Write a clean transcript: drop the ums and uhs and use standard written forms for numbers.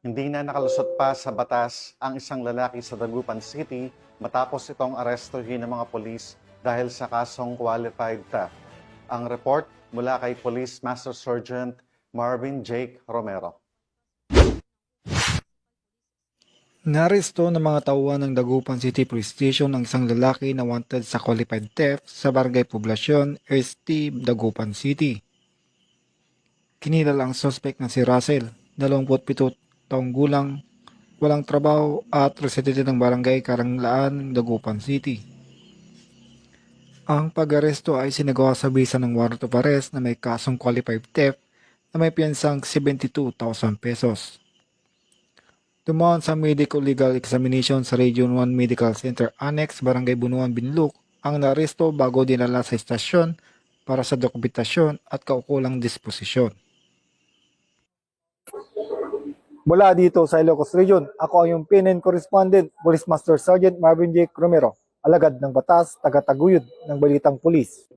Hindi na nakalusot pa sa batas ang isang lalaki sa Dagupan City matapos itong arestuhin ng mga polis dahil sa kasong qualified theft. Ang report mula kay Police Master Sergeant Marvin Jake Romero. Naresto ng mga tauhan ng Dagupan City Police Station ang isang lalaki na wanted sa qualified theft sa Barangay Poblasyon, ST, Dagupan City. Kinilala ang suspect na si Russell, 27 taong gulang, walang trabaho at residente ng Barangay Karanglaan, Dagupan City. Ang pag-aresto ay sinagawa sa bisa ng warrant of arrest na may kasong qualified theft na may piyansang 72,000 pesos. Dumaan sa medical legal examination sa Region 1 Medical Center Annex, Barangay Bunuan, Binluk, ang naaresto bago dinala sa estasyon para sa dokumentasyon at kaukulang disposisyon. Mula dito sa Ilocos Region, ako ang iyong PNN Correspondent, Police Master Sergeant Marvin J. Romero, alagad ng batas, taga-taguyod ng Balitang Pulis.